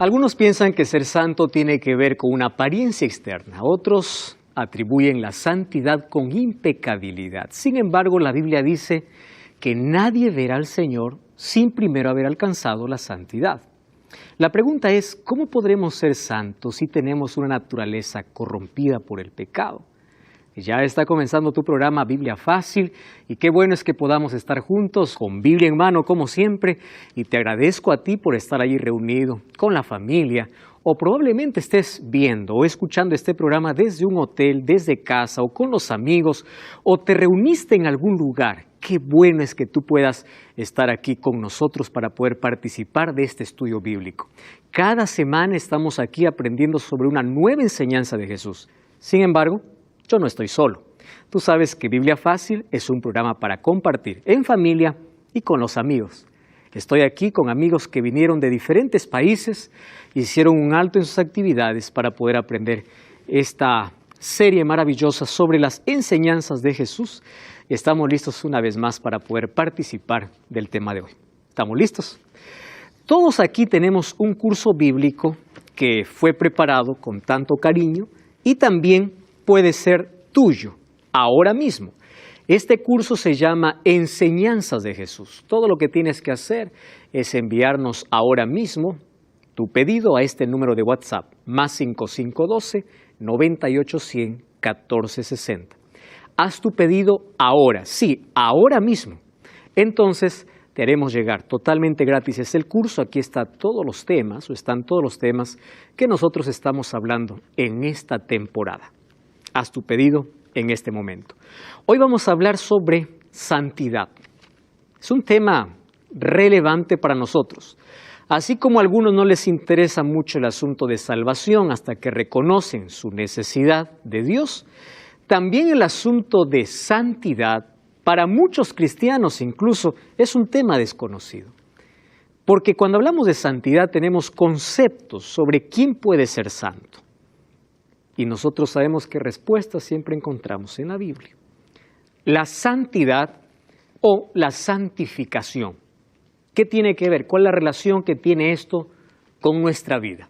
Algunos piensan que ser santo tiene que ver con una apariencia externa, otros atribuyen la santidad con impecabilidad. Sin embargo, la Biblia dice que nadie verá al Señor sin primero haber alcanzado la santidad. La pregunta es, ¿cómo podremos ser santos si tenemos una naturaleza corrompida por el pecado? Ya está comenzando tu programa Biblia Fácil y qué bueno es que podamos estar juntos con Biblia en mano como siempre, y te agradezco a ti por estar allí reunido con la familia, o probablemente estés viendo o escuchando este programa desde un hotel, desde casa o con los amigos, o te reuniste en algún lugar. Qué bueno es que tú puedas estar aquí con nosotros para poder participar de este estudio bíblico. Cada semana estamos aquí aprendiendo sobre una nueva enseñanza de Jesús. Sin embargo, yo no estoy solo. Tú sabes que Biblia Fácil es un programa para compartir en familia y con los amigos. Estoy aquí con amigos que vinieron de diferentes países, hicieron un alto en sus actividades para poder aprender esta serie maravillosa sobre las enseñanzas de Jesús. Estamos listos una vez más para poder participar del tema de hoy. ¿Estamos listos? Todos aquí tenemos un curso bíblico que fue preparado con tanto cariño y también puede ser tuyo ahora mismo. Este curso se llama Enseñanzas de Jesús. Todo lo que tienes que hacer es enviarnos ahora mismo tu pedido a este número de WhatsApp, más 5512-9810-1460. Haz tu pedido ahora, sí, ahora mismo. Entonces te haremos llegar totalmente gratis. Es el curso, aquí están todos los temas que nosotros estamos hablando en esta temporada. Haz tu pedido en este momento. Hoy vamos a hablar sobre santidad. Es un tema relevante para nosotros. Así como a algunos no les interesa mucho el asunto de salvación hasta que reconocen su necesidad de Dios, también el asunto de santidad para muchos cristianos incluso es un tema desconocido. Porque cuando hablamos de santidad tenemos conceptos sobre quién puede ser santo. Y nosotros sabemos qué respuestas siempre encontramos en la Biblia. La santidad o la santificación. ¿Qué tiene que ver? ¿Cuál es la relación que tiene esto con nuestra vida?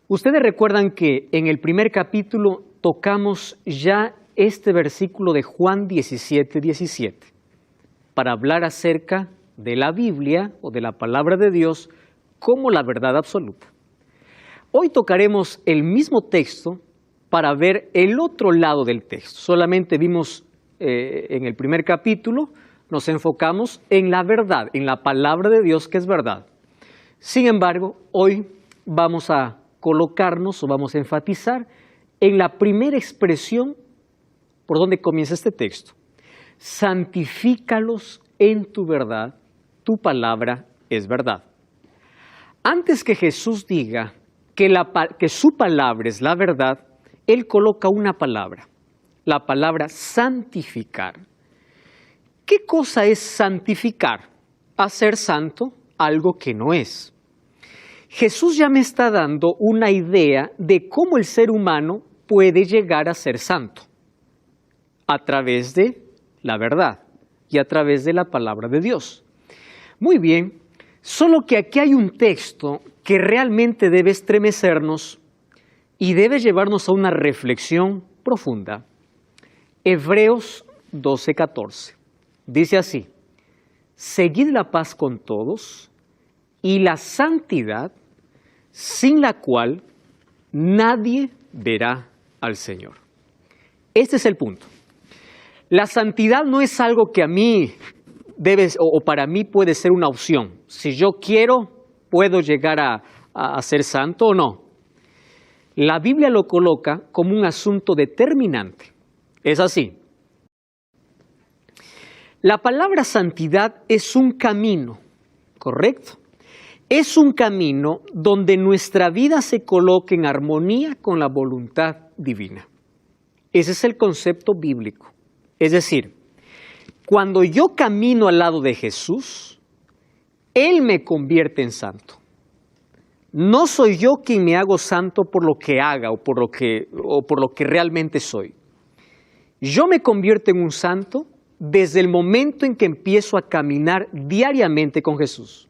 Ustedes recuerdan que en el primer capítulo tocamos ya este versículo de Juan 17:17 para hablar acerca de la Biblia o de la palabra de Dios como la verdad absoluta. Hoy tocaremos el mismo texto para ver el otro lado del texto. Solamente vimos en el primer capítulo, nos enfocamos en la verdad, en la palabra de Dios que es verdad. Sin embargo, hoy vamos a colocarnos o vamos a enfatizar en la primera expresión por donde comienza este texto. Santifícalos en tu verdad, tu palabra es verdad. Antes que Jesús diga que su palabra es la verdad, Él coloca una palabra, la palabra santificar. ¿Qué cosa es santificar? Hacer santo algo que no es. Jesús ya me está dando una idea de cómo el ser humano puede llegar a ser santo, a través de la verdad y a través de la palabra de Dios. Muy bien, solo que aquí hay un texto que realmente debe estremecernos y debe llevarnos a una reflexión profunda. Hebreos 12:14. Dice así: seguid la paz con todos y la santidad, sin la cual nadie verá al Señor. Este es el punto. La santidad no es algo que a mí o para mí puede ser una opción. Si yo quiero, ¿puedo llegar a ser santo o no? La Biblia lo coloca como un asunto determinante. Es así. La palabra santidad es un camino, ¿correcto? Es un camino donde nuestra vida se coloque en armonía con la voluntad divina. Ese es el concepto bíblico. Es decir, cuando yo camino al lado de Jesús, Él me convierte en santo. No soy yo quien me hago santo por lo que haga o por lo que realmente soy. Yo me convierto en un santo desde el momento en que empiezo a caminar diariamente con Jesús.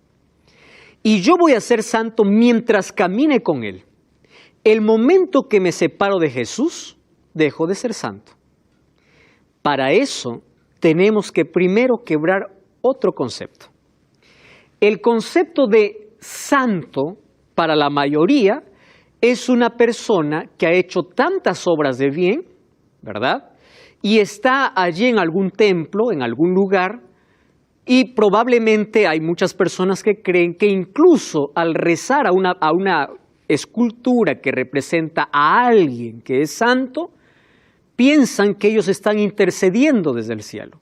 y yo voy a ser santo mientras camine con Él. El momento que me separo de Jesús, dejo de ser santo. Para eso tenemos que primero quebrar otro concepto. El concepto de santo, para la mayoría, es una persona que ha hecho tantas obras de bien, ¿verdad? Y está allí en algún templo, en algún lugar, y probablemente hay muchas personas que creen que incluso al rezar a una escultura que representa a alguien que es santo, piensan que ellos están intercediendo desde el cielo.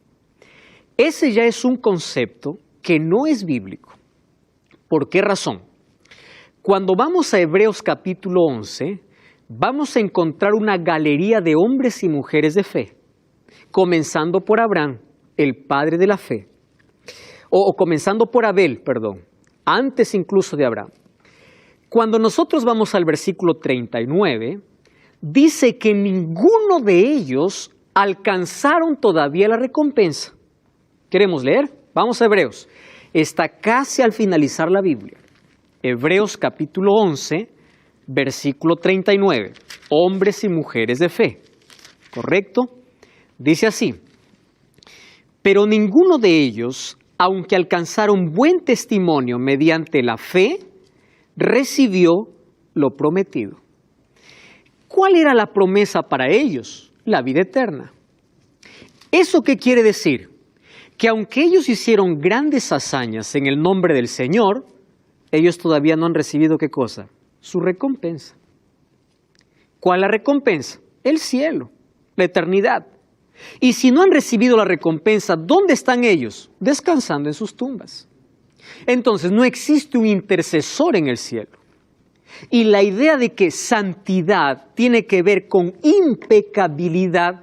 Ese ya es un concepto que no es bíblico. ¿Por qué razón? Cuando vamos a Hebreos capítulo 11, vamos a encontrar una galería de hombres y mujeres de fe, comenzando por Abraham, el padre de la fe, o comenzando por Abel, perdón, antes incluso de Abraham. Cuando nosotros vamos al versículo 39, dice que ninguno de ellos alcanzaron todavía la recompensa. ¿Queremos leer? Vamos a Hebreos. Está casi al finalizar la Biblia. Hebreos capítulo 11, versículo 39. Hombres y mujeres de fe. ¿Correcto? Dice así: pero ninguno de ellos, aunque alcanzaron buen testimonio mediante la fe, recibió lo prometido. ¿Cuál era la promesa para ellos? La vida eterna. ¿Eso qué quiere decir? Que aunque ellos hicieron grandes hazañas en el nombre del Señor, ellos todavía no han recibido ¿qué cosa? Su recompensa. ¿Cuál la recompensa? El cielo, la eternidad. Y si no han recibido la recompensa, ¿dónde están ellos? Descansando en sus tumbas. Entonces no existe un intercesor en el cielo. Y la idea de que santidad tiene que ver con impecabilidad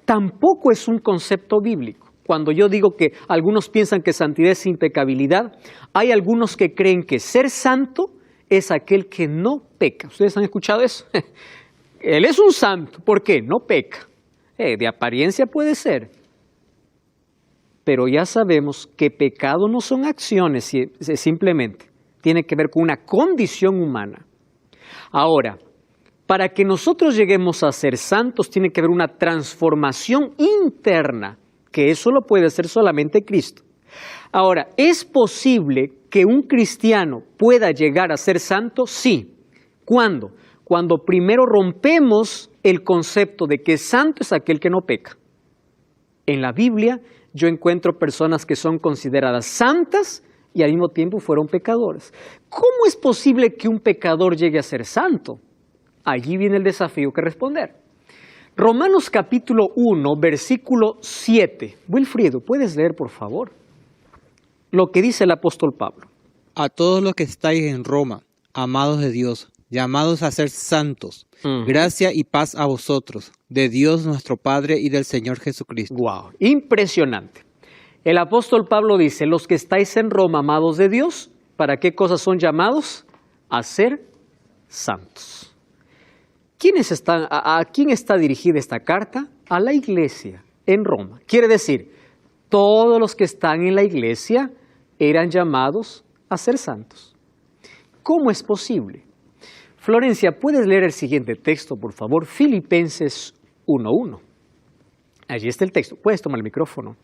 tampoco es un concepto bíblico. Cuando yo digo que algunos piensan que santidad es impecabilidad, hay algunos que creen que ser santo es aquel que no peca. ¿Ustedes han escuchado eso? Él es un santo. ¿Por qué? No peca. De apariencia puede ser. Pero ya sabemos que pecado no son acciones simplemente. Tiene que ver con una condición humana. Ahora, para que nosotros lleguemos a ser santos, tiene que haber una transformación interna, que eso lo puede hacer solamente Cristo. Ahora, ¿es posible que un cristiano pueda llegar a ser santo? Sí. ¿Cuándo? Cuando primero rompemos el concepto de que santo es aquel que no peca. En la Biblia yo encuentro personas que son consideradas santas y al mismo tiempo fueron pecadores. ¿Cómo es posible que un pecador llegue a ser santo? Allí viene el desafío que responder. Romanos capítulo 1, versículo 7. Wilfrido, ¿puedes leer, por favor? Lo que dice el apóstol Pablo. A todos los que estáis en Roma, amados de Dios, llamados a ser santos, gracia y paz a vosotros, de Dios nuestro Padre y del Señor Jesucristo. ¡Wow! Impresionante. El apóstol Pablo dice, los que estáis en Roma, amados de Dios, ¿para qué cosas son llamados? A ser santos. ¿A quién está dirigida esta carta? A la iglesia en Roma. Quiere decir, todos los que están en la iglesia eran llamados a ser santos. ¿Cómo es posible? Florencia, ¿puedes leer el siguiente texto, por favor? Filipenses 1:1. Allí está el texto. Puedes tomar el micrófono.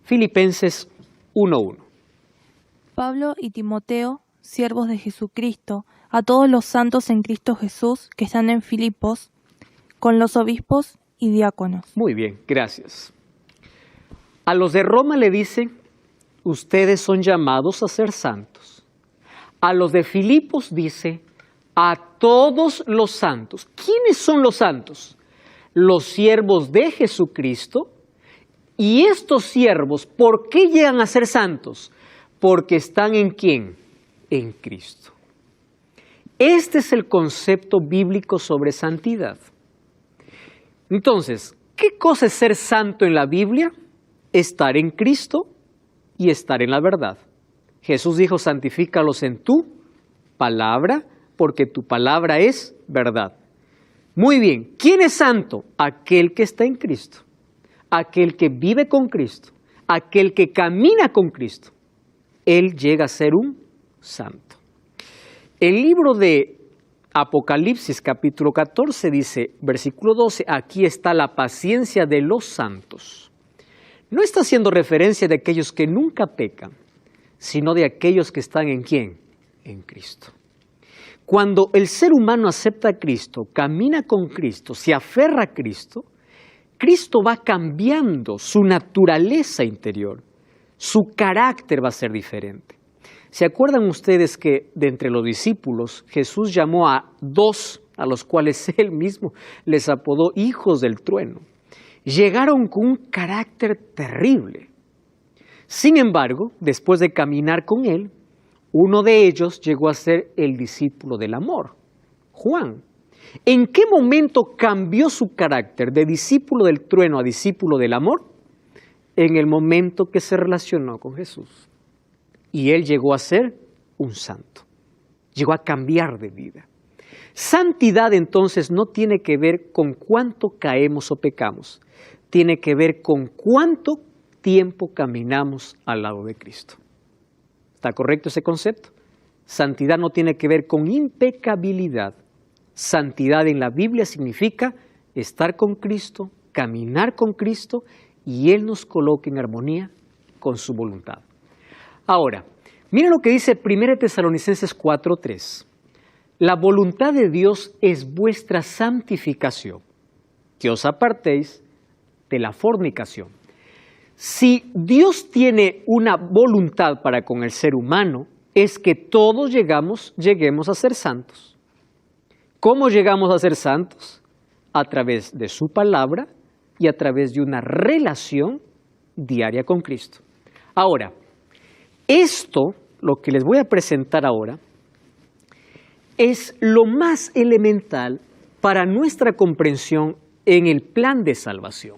Filipenses 1:1. Pablo y Timoteo, siervos de Jesucristo, a todos los santos en Cristo Jesús que están en Filipos, con los obispos y diáconos. Muy bien, gracias. A los de Roma le dice, ustedes son llamados a ser santos. A los de Filipos dice, a todos los santos. ¿Quiénes son los santos? Los siervos de Jesucristo. Y estos siervos, ¿por qué llegan a ser santos? Porque están ¿en quién? En Cristo. Este es el concepto bíblico sobre santidad. Entonces, ¿qué cosa es ser santo en la Biblia? Estar en Cristo y estar en la verdad. Jesús dijo, santifícalos en tu palabra, porque tu palabra es verdad. Muy bien, ¿quién es santo? Aquel que está en Cristo, aquel que vive con Cristo, aquel que camina con Cristo. Él llega a ser un santo. El libro de Apocalipsis capítulo 14 dice, versículo 12, aquí está la paciencia de los santos. No está haciendo referencia de aquellos que nunca pecan, sino de aquellos que están ¿en quién? En Cristo. Cuando el ser humano acepta a Cristo, camina con Cristo, se aferra a Cristo, Cristo va cambiando su naturaleza interior, su carácter va a ser diferente. ¿Se acuerdan ustedes que de entre los discípulos Jesús llamó a dos, a los cuales él mismo les apodó hijos del trueno? Llegaron con un carácter terrible. Sin embargo, después de caminar con él, uno de ellos llegó a ser el discípulo del amor, Juan. ¿En qué momento cambió su carácter de discípulo del trueno a discípulo del amor? En el momento que se relacionó con Jesús. Y él llegó a ser un santo. Llegó a cambiar de vida. Santidad entonces no tiene que ver con cuánto caemos o pecamos. Tiene que ver con cuánto tiempo caminamos al lado de Cristo. ¿Está correcto ese concepto? Santidad no tiene que ver con impecabilidad. Santidad en la Biblia significa estar con Cristo, caminar con Cristo y Él nos coloca en armonía con su voluntad. Ahora, miren lo que dice 1 Tesalonicenses 4:3. La voluntad de Dios es vuestra santificación, que os apartéis de la fornicación. Si Dios tiene una voluntad para con el ser humano, es que todos lleguemos a ser santos. ¿Cómo llegamos a ser santos? A través de su palabra y a través de una relación diaria con Cristo. Ahora, esto, lo que les voy a presentar ahora, es lo más elemental para nuestra comprensión en el plan de salvación.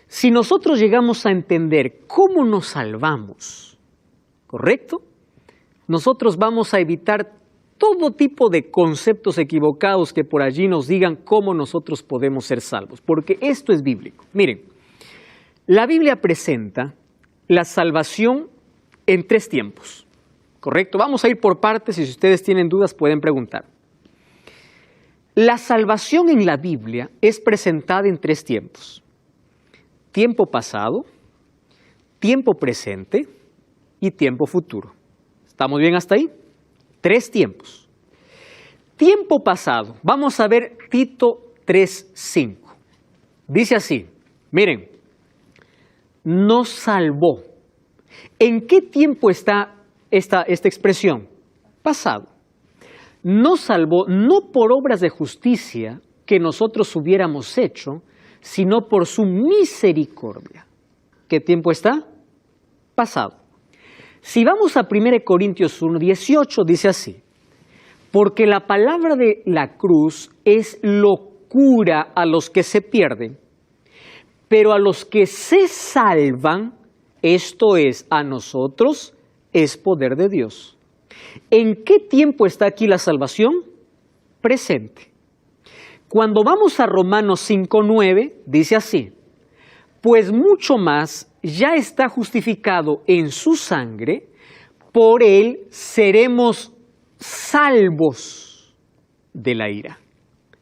Si nosotros llegamos a entender cómo nos salvamos, ¿correcto? Nosotros vamos a evitar todo tipo de conceptos equivocados que por allí nos digan cómo nosotros podemos ser salvos, porque esto es bíblico. Miren, la Biblia presenta la salvación en 3 tiempos, ¿correcto? Vamos a ir por partes y si ustedes tienen dudas pueden preguntar. La salvación en la Biblia es presentada en 3 tiempos. Tiempo pasado, tiempo presente y tiempo futuro. ¿Estamos bien hasta ahí? 3 tiempos. Tiempo pasado. Vamos a ver Tito 3:5. Dice así, miren, nos salvó. ¿En qué tiempo está esta expresión? Pasado. Nos salvó no por obras de justicia que nosotros hubiéramos hecho, sino por su misericordia. ¿Qué tiempo está? Pasado. Si vamos a 1 Corintios 1:18, dice así, porque la palabra de la cruz es locura a los que se pierden, pero a los que se salvan, esto es, a nosotros, es poder de Dios. ¿En qué tiempo está aquí la salvación? Presente. Cuando vamos a Romanos 5:9, dice así, pues mucho más ya está justificado en su sangre, por él seremos salvos de la ira.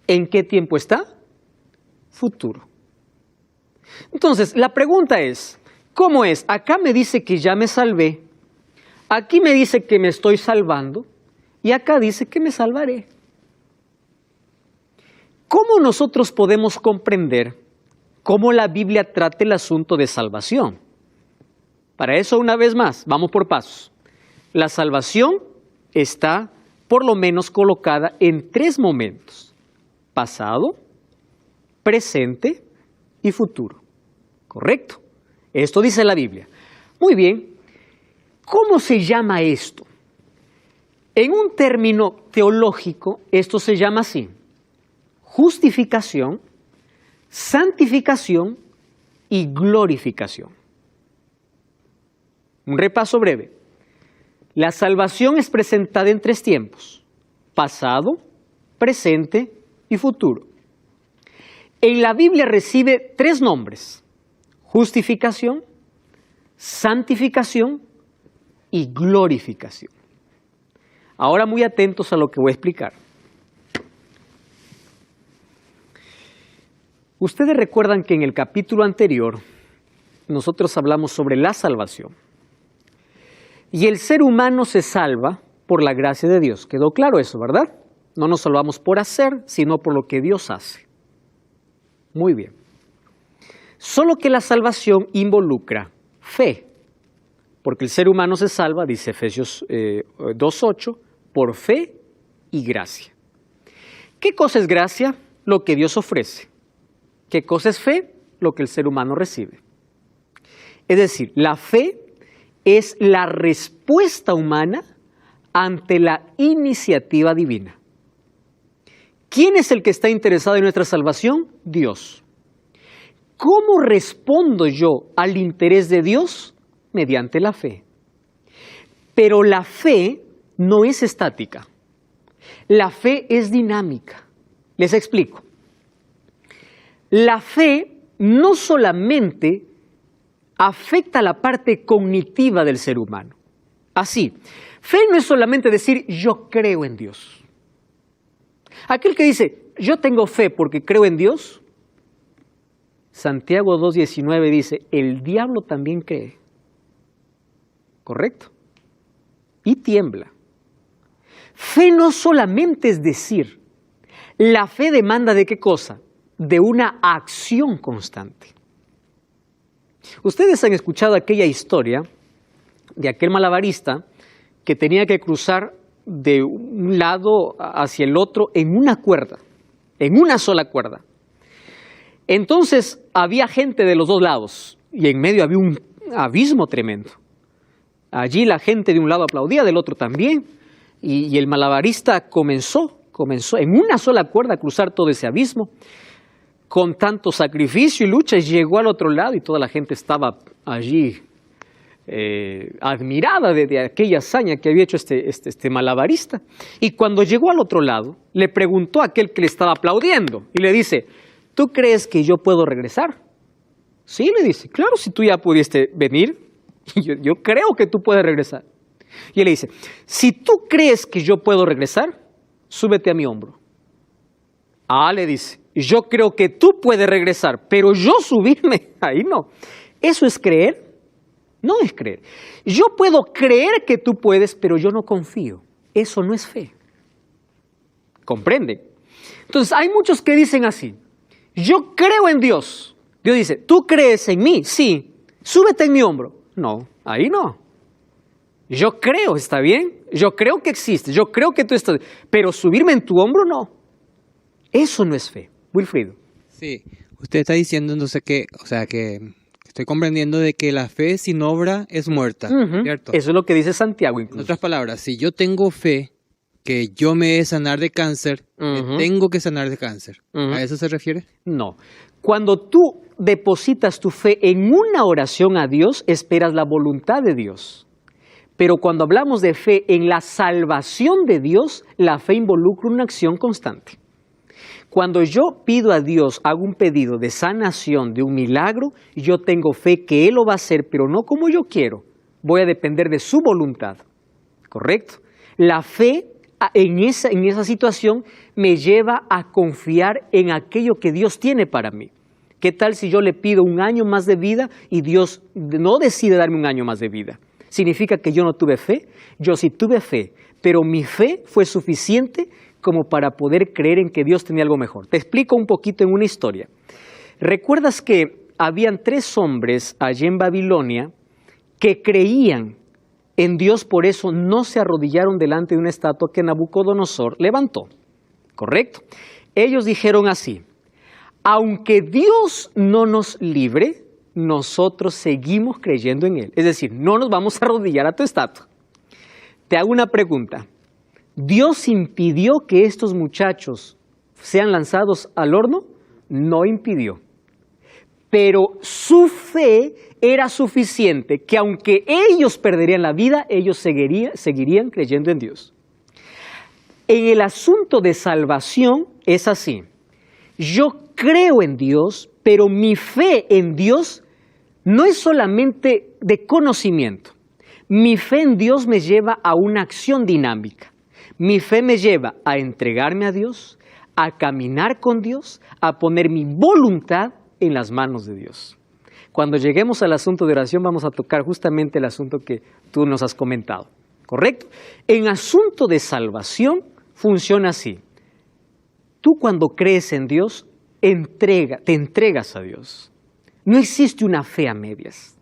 ¿En qué tiempo está? Futuro. Entonces, la pregunta es, ¿cómo es? Acá me dice que ya me salvé, aquí me dice que me estoy salvando y acá dice que me salvaré. ¿Cómo nosotros podemos comprender cómo la Biblia trata el asunto de salvación? Para eso, una vez más, vamos por pasos. La salvación está, por lo menos, colocada en 3 momentos. Pasado, presente y futuro. ¿Correcto? Esto dice la Biblia. Muy bien. ¿Cómo se llama esto? En un término teológico, esto se llama así: justificación, santificación y glorificación. Un repaso breve. La salvación es presentada en 3 tiempos: pasado, presente y futuro. En la Biblia recibe 3 nombres: justificación, santificación y glorificación. Ahora muy atentos a lo que voy a explicar. Ustedes recuerdan que en el capítulo anterior nosotros hablamos sobre la salvación. Y el ser humano se salva por la gracia de Dios. ¿Quedó claro eso, verdad? No nos salvamos por hacer, sino por lo que Dios hace. Muy bien. Solo que la salvación involucra fe, porque el ser humano se salva, dice Efesios 2:8, por fe y gracia. ¿Qué cosa es gracia? Lo que Dios ofrece. ¿Qué cosa es fe? Lo que el ser humano recibe. Es decir, la fe es la respuesta humana ante la iniciativa divina. ¿Quién es el que está interesado en nuestra salvación? Dios. ¿Cómo respondo yo al interés de Dios? Mediante la fe. Pero la fe no es estática. La fe es dinámica. Les explico. La fe no solamente afecta la parte cognitiva del ser humano. Así, fe no es solamente decir yo creo en Dios. Aquel que dice yo tengo fe porque creo en Dios, Santiago 2:19 dice, el diablo también cree. ¿Correcto? Y tiembla. Fe no solamente es decir, la fe demanda ¿de qué cosa? De una acción constante. Ustedes han escuchado aquella historia de aquel malabarista que tenía que cruzar de un lado hacia el otro en una cuerda, en una sola cuerda. Entonces había gente de los dos lados y en medio había un abismo tremendo. Allí la gente de un lado aplaudía, del otro también, y el malabarista comenzó en una sola cuerda a cruzar todo ese abismo. Con tanto sacrificio y lucha llegó al otro lado y toda la gente estaba allí admirada de aquella hazaña que había hecho este malabarista. Y cuando llegó al otro lado, le preguntó a aquel que le estaba aplaudiendo y le dice, ¿tú crees que yo puedo regresar? Sí, le dice, claro, si tú ya pudiste venir, yo creo que tú puedes regresar. Y él le dice, si tú crees que yo puedo regresar, súbete a mi hombro. Ah, le dice, yo creo que tú puedes regresar, pero yo subirme, ahí no. ¿Eso es creer? No es creer. Yo puedo creer que tú puedes, pero yo no confío. Eso no es fe. ¿Comprenden? Entonces, hay muchos que dicen así, yo creo en Dios. Dios dice, ¿tú crees en mí? Sí. Súbete en mi hombro. No, ahí no. Yo creo, ¿está bien? Yo creo que existes, yo creo que tú estás, pero subirme en tu hombro, no. Eso no es fe. Wilfrido. Sí, usted está diciendo entonces que estoy comprendiendo de que la fe sin obra es muerta, ¿cierto? Eso es lo que dice Santiago incluso. En otras palabras, si yo tengo fe que yo me he de sanar de cáncer, me tengo que sanar de cáncer. ¿A eso se refiere? No. Cuando tú depositas tu fe en una oración a Dios, esperas la voluntad de Dios. Pero cuando hablamos de fe en la salvación de Dios, la fe involucra una acción constante. Cuando yo pido a Dios, hago un pedido de sanación, de un milagro, yo tengo fe que Él lo va a hacer, pero no como yo quiero. Voy a depender de su voluntad. ¿Correcto? La fe en esa situación me lleva a confiar en aquello que Dios tiene para mí. ¿Qué tal si yo le pido un año más de vida y Dios no decide darme un año más de vida? ¿Significa que yo no tuve fe? Yo sí tuve fe, pero mi fe fue suficiente como para poder creer en que Dios tenía algo mejor. Te explico un poquito en una historia. ¿Recuerdas que habían 3 hombres allí en Babilonia que creían en Dios, por eso no se arrodillaron delante de una estatua que Nabucodonosor levantó? ¿Correcto? Ellos dijeron así, aunque Dios no nos libre, nosotros seguimos creyendo en Él. Es decir, no nos vamos a arrodillar a tu estatua. Te hago una pregunta. ¿Dios impidió que estos muchachos sean lanzados al horno? No impidió. Pero su fe era suficiente que aunque ellos perderían la vida, ellos seguirían creyendo en Dios. En el asunto de salvación es así. Yo creo en Dios, pero mi fe en Dios no es solamente de conocimiento. Mi fe en Dios me lleva a una acción dinámica. Mi fe me lleva a entregarme a Dios, a caminar con Dios, a poner mi voluntad en las manos de Dios. Cuando lleguemos al asunto de oración vamos a tocar justamente el asunto que tú nos has comentado, ¿correcto? En asunto de salvación funciona así. Tú cuando crees en Dios, te entregas a Dios. No existe una fe a medias.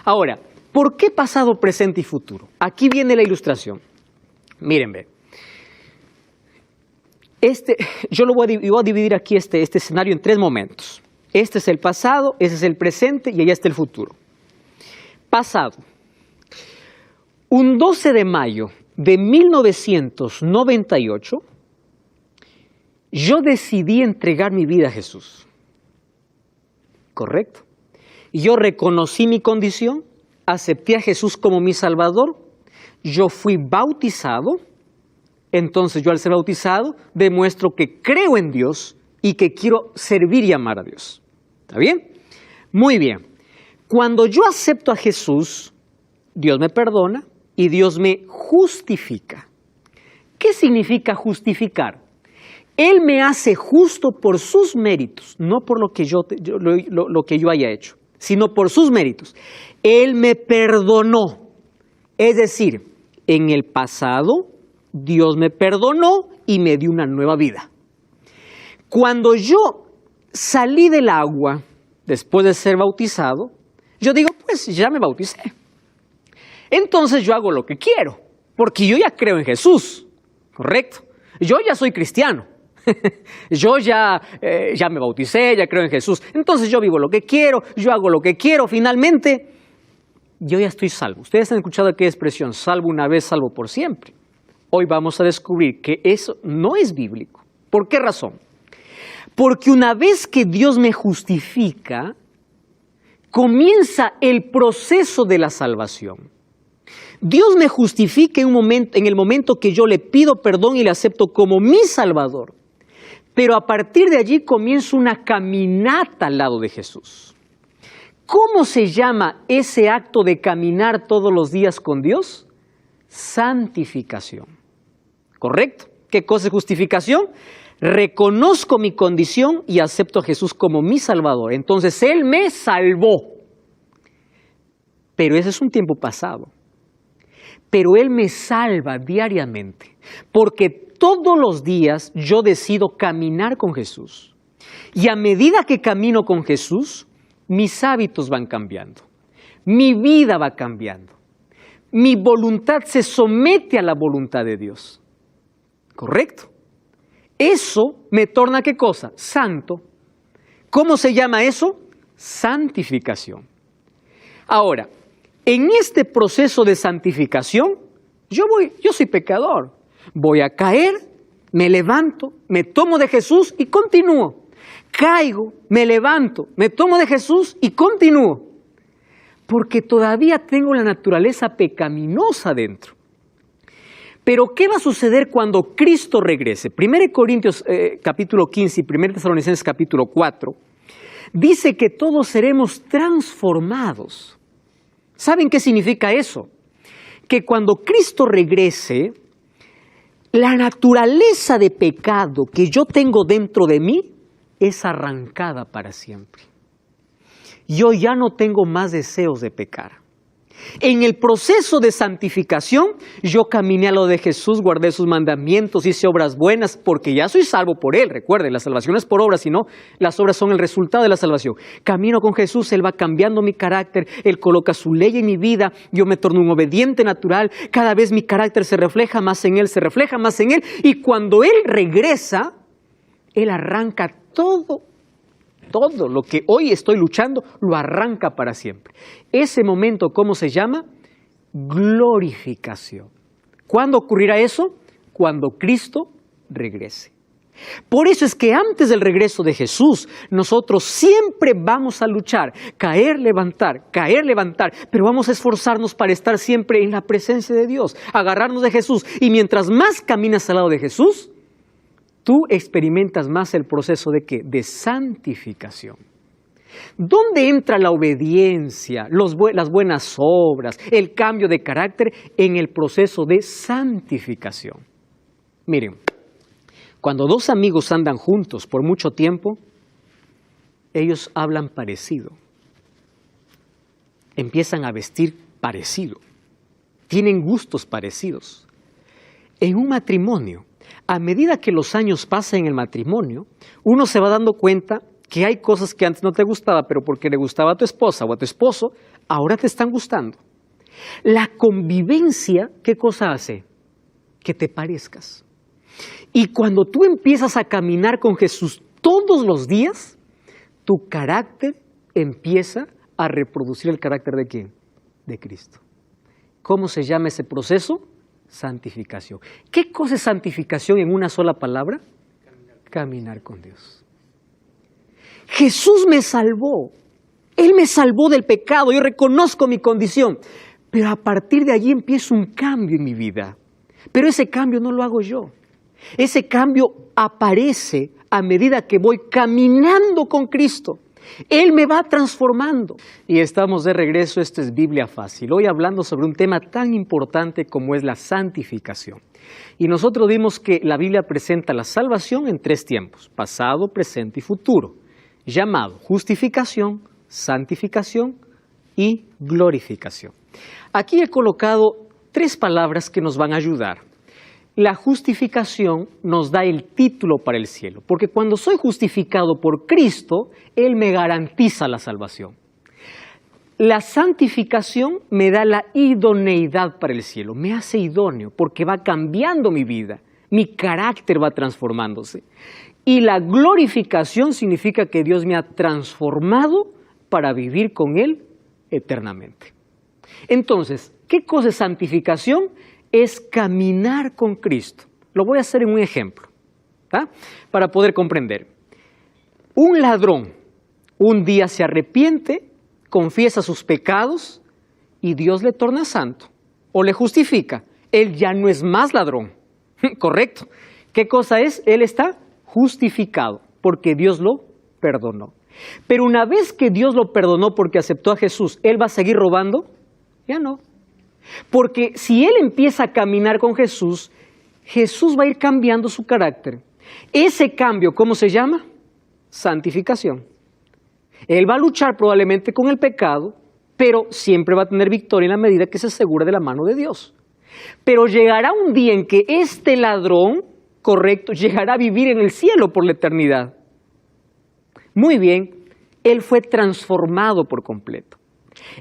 Ahora, ¿por qué pasado, presente y futuro? Aquí viene la ilustración. Miren, ve. Yo voy a dividir aquí este escenario en 3 momentos. Este es el pasado, ese es el presente y allá está el futuro. Pasado. Un 12 de mayo de 1998, yo decidí entregar mi vida a Jesús. ¿Correcto? Yo reconocí mi condición, acepté a Jesús como mi Salvador, yo fui bautizado. Entonces yo al ser bautizado demuestro que creo en Dios y que quiero servir y amar a Dios. ¿Está bien? Muy bien. Cuando yo acepto a Jesús, Dios me perdona y Dios me justifica. ¿Qué significa justificar? Él me hace justo por sus méritos, no por lo que yo haya hecho, sino por sus méritos. Él me perdonó. Es decir, en el pasado Dios me perdonó y me dio una nueva vida. Cuando yo salí del agua, después de ser bautizado, yo digo, pues ya me bauticé. Entonces yo hago lo que quiero, porque yo ya creo en Jesús, ¿correcto? Yo ya soy cristiano. Yo ya me bauticé, ya creo en Jesús. Entonces yo vivo lo que quiero, yo hago lo que quiero. Finalmente, yo ya estoy salvo. Ustedes han escuchado aquella expresión, salvo una vez, salvo por siempre. Hoy vamos a descubrir que eso no es bíblico. ¿Por qué razón? Porque una vez que Dios me justifica, comienza el proceso de la salvación. Dios me justifica en el momento que yo le pido perdón y le acepto como mi Salvador. Pero a partir de allí comienza una caminata al lado de Jesús. ¿Cómo se llama ese acto de caminar todos los días con Dios? Santificación. ¿Correcto? ¿Qué cosa es justificación? Reconozco mi condición y acepto a Jesús como mi Salvador. Entonces Él me salvó. Pero ese es un tiempo pasado. Pero Él me salva diariamente. Porque todos los días yo decido caminar con Jesús. Y a medida que camino con Jesús, mis hábitos van cambiando. Mi vida va cambiando. Mi voluntad se somete a la voluntad de Dios. ¿Correcto? Eso me torna, ¿qué cosa? Santo. ¿Cómo se llama eso? Santificación. Ahora, en este proceso de santificación, yo soy pecador. Voy a caer, me levanto, me tomo de Jesús y continúo. Caigo, me levanto, me tomo de Jesús y continúo. Porque todavía tengo la naturaleza pecaminosa dentro. Pero ¿qué va a suceder cuando Cristo regrese? 1 Corintios capítulo 15 y 1 Tesalonicenses capítulo 4 dice que todos seremos transformados. ¿Saben qué significa eso? Que cuando Cristo regrese, la naturaleza de pecado que yo tengo dentro de mí es arrancada para siempre. Yo ya no tengo más deseos de pecar. En el proceso de santificación, yo caminé a lo de Jesús, guardé sus mandamientos, hice obras buenas, porque ya soy salvo por Él. Recuerden, la salvación es por obras, sino las obras son el resultado de la salvación. Camino con Jesús, Él va cambiando mi carácter, Él coloca su ley en mi vida, yo me torno un obediente natural, cada vez mi carácter se refleja más en Él, y cuando Él regresa, Él arranca todo lo que hoy estoy luchando, lo arranca para siempre. Ese momento, ¿cómo se llama? Glorificación. ¿Cuándo ocurrirá eso? Cuando Cristo regrese. Por eso es que antes del regreso de Jesús, nosotros siempre vamos a luchar, caer, levantar, pero vamos a esforzarnos para estar siempre en la presencia de Dios, agarrarnos de Jesús. Y mientras más caminas al lado de Jesús, tú experimentas más el proceso ¿de qué? De santificación. ¿Dónde entra la obediencia, las buenas obras, el cambio de carácter? En el proceso de santificación. Miren, cuando dos amigos andan juntos por mucho tiempo, ellos hablan parecido, empiezan a vestir parecido, tienen gustos parecidos. En un matrimonio, a medida que los años pasan en el matrimonio, uno se va dando cuenta que hay cosas que antes no te gustaba, pero porque le gustaba a tu esposa o a tu esposo, ahora te están gustando. La convivencia, ¿qué cosa hace? Que te parezcas. Y cuando tú empiezas a caminar con Jesús todos los días, tu carácter empieza a reproducir el carácter ¿de quién? De Cristo. ¿Cómo se llama ese proceso? Santificación. ¿Qué cosa es santificación en una sola palabra? Caminar con Dios. Jesús me salvó. Él me salvó del pecado. Yo reconozco mi condición. Pero a partir de allí empieza un cambio en mi vida. Pero ese cambio no lo hago yo. Ese cambio aparece a medida que voy caminando con Cristo. Él me va transformando. Y estamos de regreso, esto es Biblia Fácil. Hoy hablando sobre un tema tan importante como es la santificación. Y nosotros vimos que la Biblia presenta la salvación en 3 tiempos, pasado, presente y futuro, llamado justificación, santificación y glorificación. Aquí he colocado 3 palabras que nos van a ayudar. La justificación nos da el título para el cielo, porque cuando soy justificado por Cristo, Él me garantiza la salvación. La santificación me da la idoneidad para el cielo, me hace idóneo porque va cambiando mi vida, mi carácter va transformándose. Y la glorificación significa que Dios me ha transformado para vivir con Él eternamente. Entonces, ¿qué cosa es santificación? Es caminar con Cristo. Lo voy a hacer en un ejemplo, ¿tá? Para poder comprender. Un ladrón un día se arrepiente, confiesa sus pecados y Dios le torna santo o le justifica. Él ya no es más ladrón, ¿correcto? ¿Qué cosa es? Él está justificado porque Dios lo perdonó. Pero una vez que Dios lo perdonó porque aceptó a Jesús, ¿él va a seguir robando? Ya no. Porque si él empieza a caminar con Jesús, Jesús va a ir cambiando su carácter. Ese cambio, ¿cómo se llama? Santificación. Él va a luchar probablemente con el pecado, pero siempre va a tener victoria en la medida que se asegura de la mano de Dios. Pero llegará un día en que este ladrón, correcto, llegará a vivir en el cielo por la eternidad. Muy bien, él fue transformado por completo.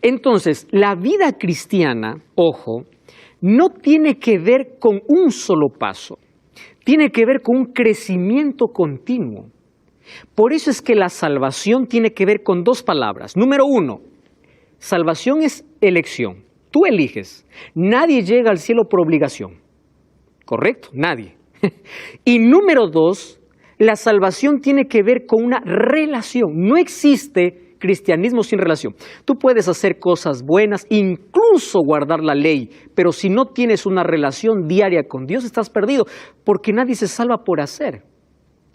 Entonces, la vida cristiana, ojo, no tiene que ver con un solo paso, tiene que ver con un crecimiento continuo. Por eso es que la salvación tiene que ver con 2 palabras. Número 1, salvación es elección, tú eliges. Nadie llega al cielo por obligación, ¿correcto? Nadie. Y número 2, la salvación tiene que ver con una relación, no existe cristianismo sin relación. Tú puedes hacer cosas buenas, incluso guardar la ley, pero si no tienes una relación diaria con Dios, estás perdido, porque nadie se salva por hacer.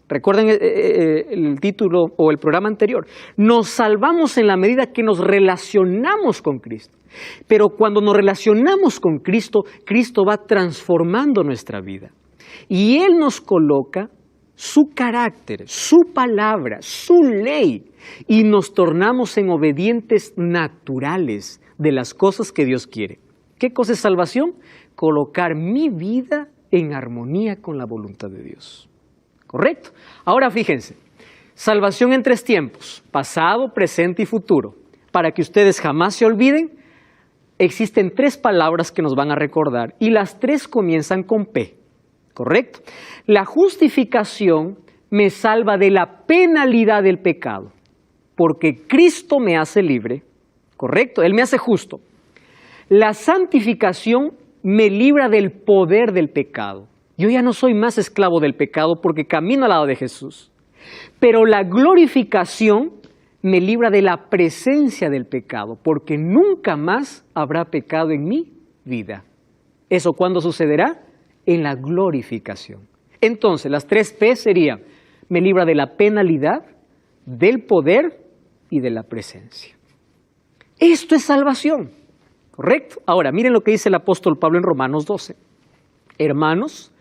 Recuerden el título o el programa anterior. Nos salvamos en la medida que nos relacionamos con Cristo. Pero cuando nos relacionamos con Cristo, Cristo va transformando nuestra vida. Y Él nos coloca su carácter, su palabra, su ley, y nos tornamos en obedientes naturales de las cosas que Dios quiere. ¿Qué cosa es salvación? Colocar mi vida en armonía con la voluntad de Dios. ¿Correcto? Ahora fíjense, salvación en 3 tiempos, pasado, presente y futuro. Para que ustedes jamás se olviden, existen 3 palabras que nos van a recordar y las 3 comienzan con P. ¿Correcto? La justificación me salva de la penalidad del pecado, porque Cristo me hace libre, ¿correcto? Él me hace justo. La santificación me libra del poder del pecado. Yo ya no soy más esclavo del pecado porque camino al lado de Jesús. Pero la glorificación me libra de la presencia del pecado, porque nunca más habrá pecado en mi vida. ¿Eso cuándo sucederá? En la glorificación. Entonces, las 3 P serían, me libra de la penalidad, del poder y de la presencia. Esto es salvación, ¿correcto? Ahora, miren lo que dice el apóstol Pablo en Romanos 12. Hermanos,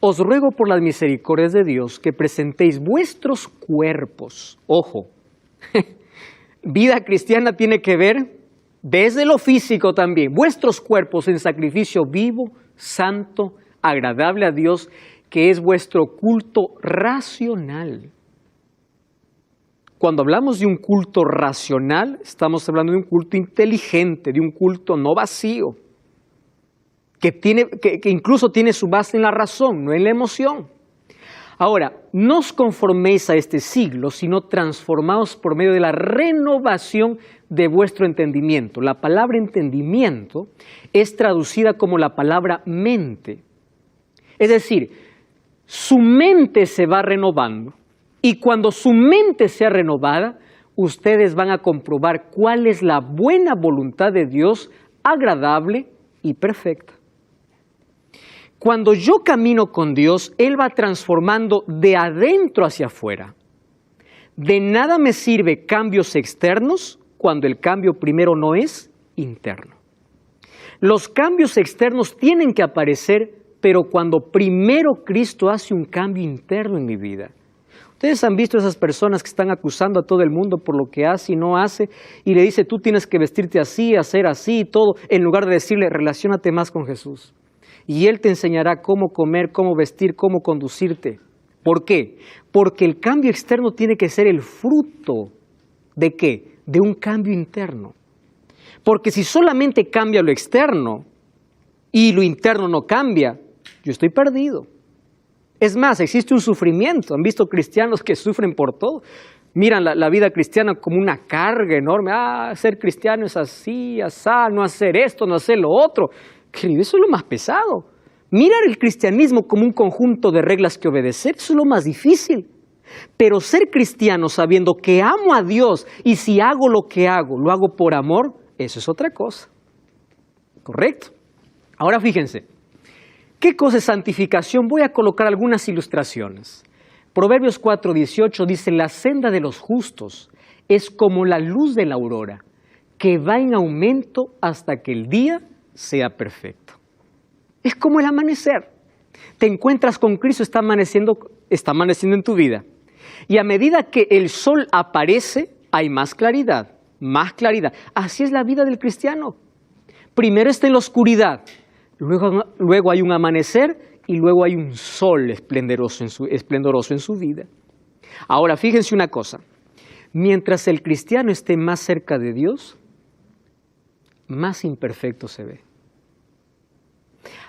os ruego por las misericordias de Dios que presentéis vuestros cuerpos. Ojo, vida cristiana tiene que ver desde lo físico también. Vuestros cuerpos en sacrificio vivo, santo, agradable a Dios, que es vuestro culto racional. Cuando hablamos de un culto racional, estamos hablando de un culto inteligente, de un culto no vacío, que incluso tiene su base en la razón, no en la emoción. Ahora, no os conforméis a este siglo, sino transformaos por medio de la renovación de vuestro entendimiento. La palabra entendimiento es traducida como la palabra mente. Es decir, su mente se va renovando. Y cuando su mente sea renovada, ustedes van a comprobar cuál es la buena voluntad de Dios, agradable y perfecta. Cuando yo camino con Dios, Él va transformando de adentro hacia afuera. De nada me sirve cambios externos cuando el cambio primero no es interno. Los cambios externos tienen que aparecer, pero cuando primero Cristo hace un cambio interno en mi vida. Ustedes han visto esas personas que están acusando a todo el mundo por lo que hace y no hace, y le dice, tú tienes que vestirte así, hacer así y todo, en lugar de decirle, relaciónate más con Jesús. Y Él te enseñará cómo comer, cómo vestir, cómo conducirte. ¿Por qué? Porque el cambio externo tiene que ser el fruto ¿de qué? De un cambio interno. Porque si solamente cambia lo externo y lo interno no cambia, yo estoy perdido. Es más, existe un sufrimiento. Han visto cristianos que sufren por todo. Miran la vida cristiana como una carga enorme. Ser cristiano es así, asá, no hacer esto, no hacer lo otro. Querido, eso es lo más pesado. Mirar el cristianismo como un conjunto de reglas que obedecer, eso es lo más difícil. Pero ser cristiano sabiendo que amo a Dios y si hago lo que hago, lo hago por amor, eso es otra cosa. ¿Correcto? Ahora fíjense. ¿Qué cosa es santificación? Voy a colocar algunas ilustraciones. Proverbios 4:18 dice, la senda de los justos es como la luz de la aurora, que va en aumento hasta que el día sea perfecto. Es como el amanecer. Te encuentras con Cristo, está amaneciendo en tu vida. Y a medida que el sol aparece, hay más claridad, más claridad. Así es la vida del cristiano. Primero está en la oscuridad. Luego hay un amanecer y luego hay un sol esplendoroso en su vida. Ahora, fíjense una cosa. Mientras el cristiano esté más cerca de Dios, más imperfecto se ve.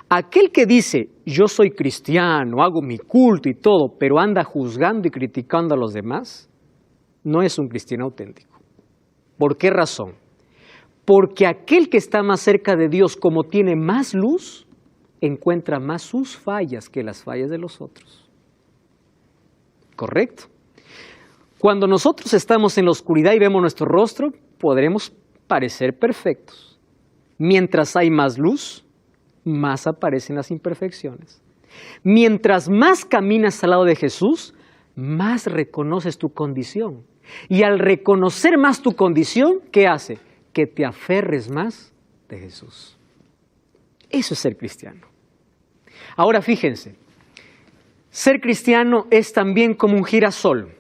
Aquel que dice, yo soy cristiano, hago mi culto y todo, pero anda juzgando y criticando a los demás, no es un cristiano auténtico. ¿Por qué razón? Porque aquel que está más cerca de Dios, como tiene más luz, encuentra más sus fallas que las fallas de los otros. ¿Correcto? Cuando nosotros estamos en la oscuridad y vemos nuestro rostro, podremos parecer perfectos. Mientras hay más luz, más aparecen las imperfecciones. Mientras más caminas al lado de Jesús, más reconoces tu condición. Y al reconocer más tu condición, ¿qué hace? Que te aferres más de Jesús. Eso es ser cristiano. Ahora fíjense, ser cristiano es también como un girasol.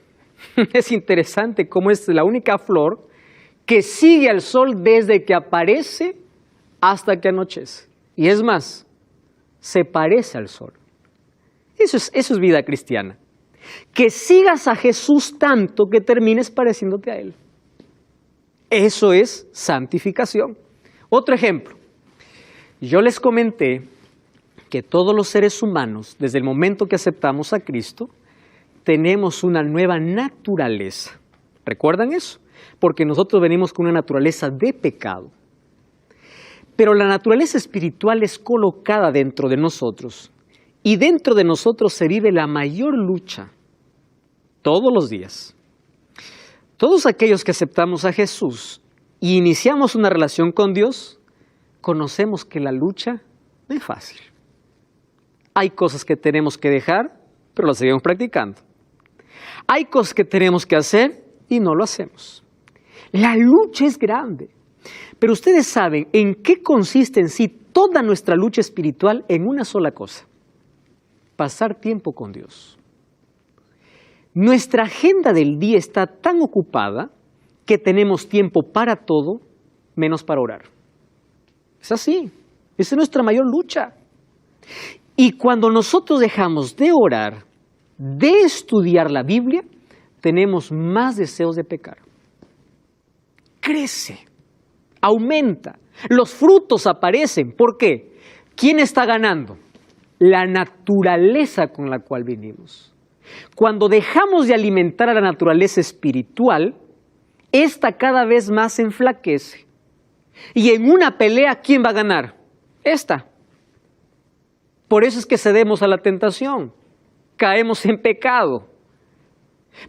Es interesante cómo es la única flor que sigue al sol desde que aparece hasta que anochece. Y es más, se parece al sol. Eso es vida cristiana. Que sigas a Jesús tanto que termines pareciéndote a Él. Eso es santificación. Otro ejemplo. Yo les comenté que todos los seres humanos, desde el momento que aceptamos a Cristo, tenemos una nueva naturaleza. ¿Recuerdan eso? Porque nosotros venimos con una naturaleza de pecado. Pero la naturaleza espiritual es colocada dentro de nosotros. Y dentro de nosotros se vive la mayor lucha todos los días. Todos aquellos que aceptamos a Jesús y iniciamos una relación con Dios, conocemos que la lucha no es fácil. Hay cosas que tenemos que dejar, pero las seguimos practicando. Hay cosas que tenemos que hacer y no lo hacemos. La lucha es grande. Pero ustedes saben en qué consiste en sí toda nuestra lucha espiritual en una sola cosa. pasar tiempo con Dios. Nuestra agenda del día está tan ocupada que tenemos tiempo para todo menos para orar. Es así, esa es nuestra mayor lucha. Y cuando nosotros dejamos de orar, de estudiar la Biblia, tenemos más deseos de pecar. Crece, aumenta, los frutos aparecen. ¿Por qué? ¿Quién está ganando? La naturaleza con la cual vinimos. Cuando dejamos de alimentar a la naturaleza espiritual, esta cada vez más se enflaquece. Y en una pelea, ¿quién va a ganar? Esta. Por eso es que cedemos a la tentación, caemos en pecado.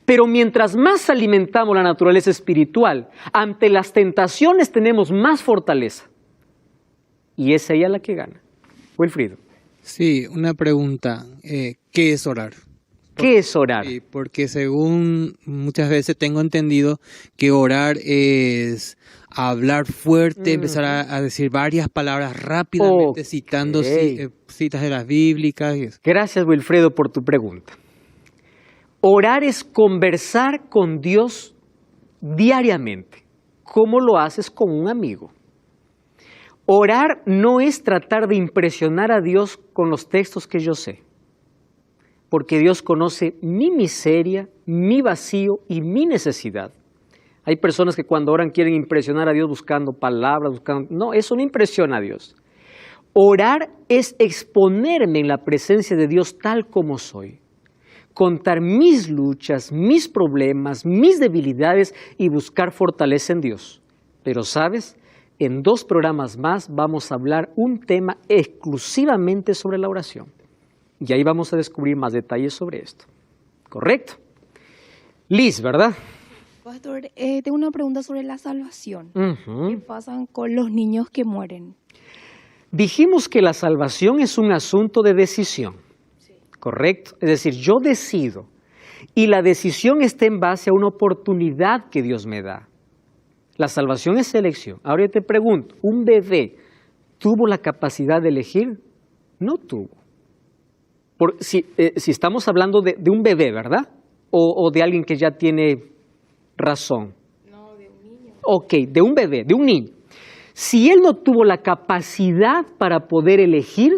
Pero mientras más alimentamos la naturaleza espiritual, ante las tentaciones tenemos más fortaleza. Y es ella la que gana. Wilfrido. Sí, una pregunta. ¿Qué es orar? ¿Qué es orar? Sí, porque según muchas veces tengo entendido que orar es hablar fuerte, empezar a decir varias palabras rápidamente, citando citas de las bíblicas. Y eso. Gracias, Wilfredo, por tu pregunta. Orar es conversar con Dios diariamente, como lo haces con un amigo. Orar no es tratar de impresionar a Dios con los textos que yo sé, porque Dios conoce mi miseria, mi vacío y mi necesidad. Hay personas que cuando oran quieren impresionar a Dios buscando palabras, No, eso no impresiona a Dios. Orar es exponerme en la presencia de Dios tal como soy. Contar mis luchas, mis problemas, mis debilidades y buscar fortaleza en Dios. Pero, ¿sabes? En 2 programas más vamos a hablar un tema exclusivamente sobre la oración. Y ahí vamos a descubrir más detalles sobre esto. ¿Correcto? Liz, ¿verdad? Pastor, tengo una pregunta sobre la salvación. ¿Qué pasa con los niños que mueren? Dijimos que la salvación es un asunto de decisión. Sí. ¿Correcto? Es decir, yo decido. Y la decisión está en base a una oportunidad que Dios me da. La salvación es elección. Ahora yo te pregunto, ¿un bebé tuvo la capacidad de elegir? No tuvo. Si estamos hablando de un bebé, ¿verdad? O de alguien que ya tiene razón. No, de un niño. Ok, de un bebé, de un niño. Si él no tuvo la capacidad para poder elegir,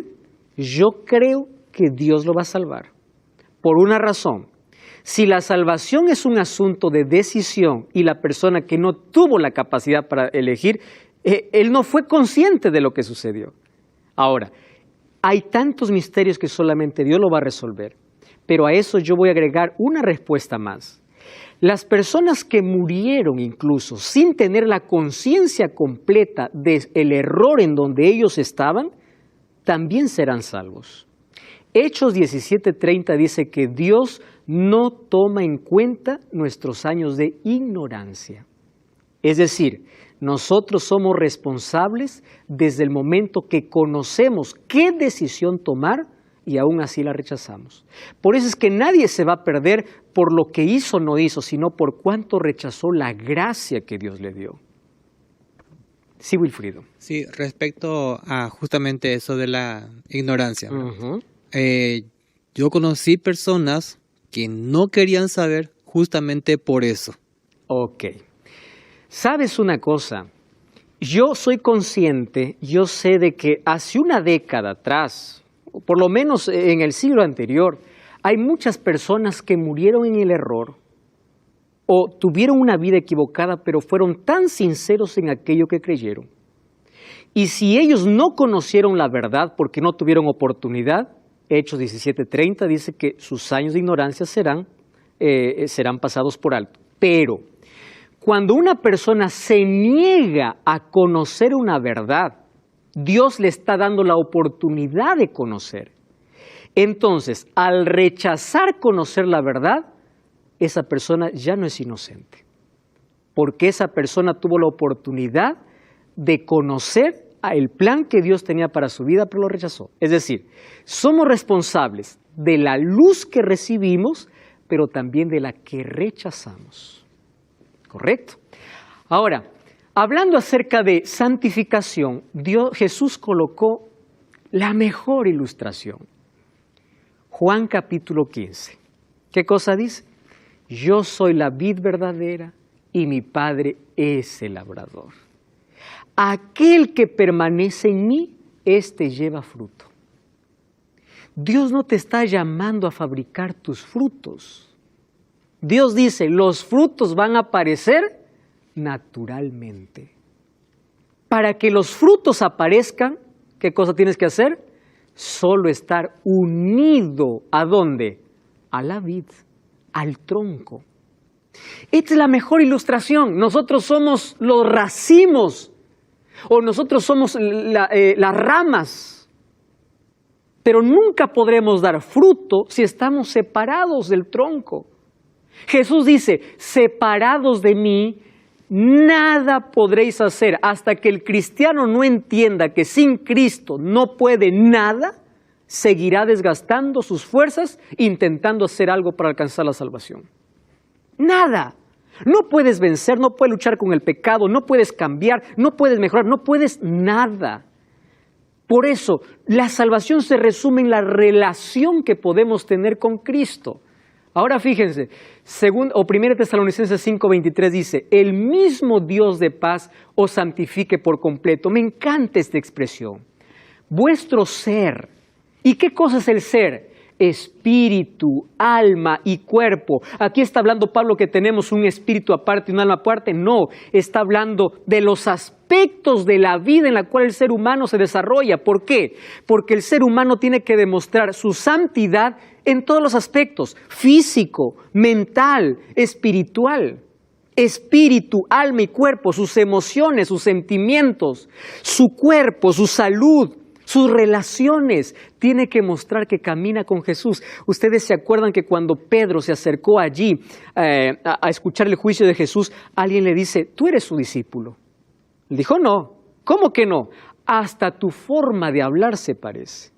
yo creo que Dios lo va a salvar. Por una razón. Si la salvación es un asunto de decisión y la persona que no tuvo la capacidad para elegir, él no fue consciente de lo que sucedió. Ahora, hay tantos misterios que solamente Dios lo va a resolver, pero a eso yo voy a agregar una respuesta más. Las personas que murieron incluso sin tener la conciencia completa del error en donde ellos estaban, también serán salvos. Hechos 17:30 dice que Dios no toma en cuenta nuestros años de ignorancia. Es decir, nosotros somos responsables desde el momento que conocemos qué decisión tomar y aún así la rechazamos. Por eso es que nadie se va a perder por lo que hizo o no hizo, sino por cuánto rechazó la gracia que Dios le dio. Sí, Wilfrido. Sí, respecto a justamente eso de la ignorancia. Yo conocí personas que no querían saber justamente por eso. Ok. ¿Sabes una cosa? Yo soy consciente, yo sé de que hace una década atrás, o por lo menos en el siglo anterior, hay muchas personas que murieron en el error o tuvieron una vida equivocada, pero fueron tan sinceros en aquello que creyeron. Y si ellos no conocieron la verdad porque no tuvieron oportunidad, Hechos 17:30 dice que sus años de ignorancia serán pasados por alto. Pero cuando una persona se niega a conocer una verdad, Dios le está dando la oportunidad de conocer. Entonces, al rechazar conocer la verdad, esa persona ya no es inocente. Porque esa persona tuvo la oportunidad de conocer el plan que Dios tenía para su vida, pero lo rechazó. Es decir, somos responsables de la luz que recibimos, pero también de la que rechazamos. ¿Correcto? Ahora, hablando acerca de santificación, Jesús colocó la mejor ilustración. Juan capítulo 15. ¿Qué cosa dice? Yo soy la vid verdadera y mi Padre es el labrador. Aquel que permanece en mí, éste lleva fruto. Dios no te está llamando a fabricar tus frutos. Dios dice, los frutos van a aparecer naturalmente. Para que los frutos aparezcan, ¿qué cosa tienes que hacer? Solo estar unido, ¿a dónde? A la vid, al tronco. Esta es la mejor ilustración. Nosotros somos los racimos, o nosotros somos las ramas, pero nunca podremos dar fruto si estamos separados del tronco. Jesús dice, separados de mí, nada podréis hacer. Hasta que el cristiano no entienda que sin Cristo no puede nada, seguirá desgastando sus fuerzas intentando hacer algo para alcanzar la salvación. Nada. No puedes vencer, no puedes luchar con el pecado, no puedes cambiar, no puedes mejorar, no puedes nada. Por eso, la salvación se resume en la relación que podemos tener con Cristo. Ahora fíjense, 1 Tesalonicenses 5:23 dice, el mismo Dios de paz os santifique por completo. Me encanta esta expresión. Vuestro ser. ¿Y qué cosa es el ser? Espíritu, alma y cuerpo. Aquí está hablando Pablo que tenemos un espíritu aparte y un alma aparte. No, está hablando de los aspectos de la vida en la cual el ser humano se desarrolla. ¿Por qué? Porque el ser humano tiene que demostrar su santidad en todos los aspectos, físico, mental, espiritual. Espíritu, alma y cuerpo, sus emociones, sus sentimientos, su cuerpo, su salud, sus relaciones, tiene que mostrar que camina con Jesús. Ustedes se acuerdan que cuando Pedro se acercó allí a escuchar el juicio de Jesús, alguien le dice, ¿tú eres su discípulo? Él dijo, no. ¿Cómo que no? Hasta tu forma de hablar se parece.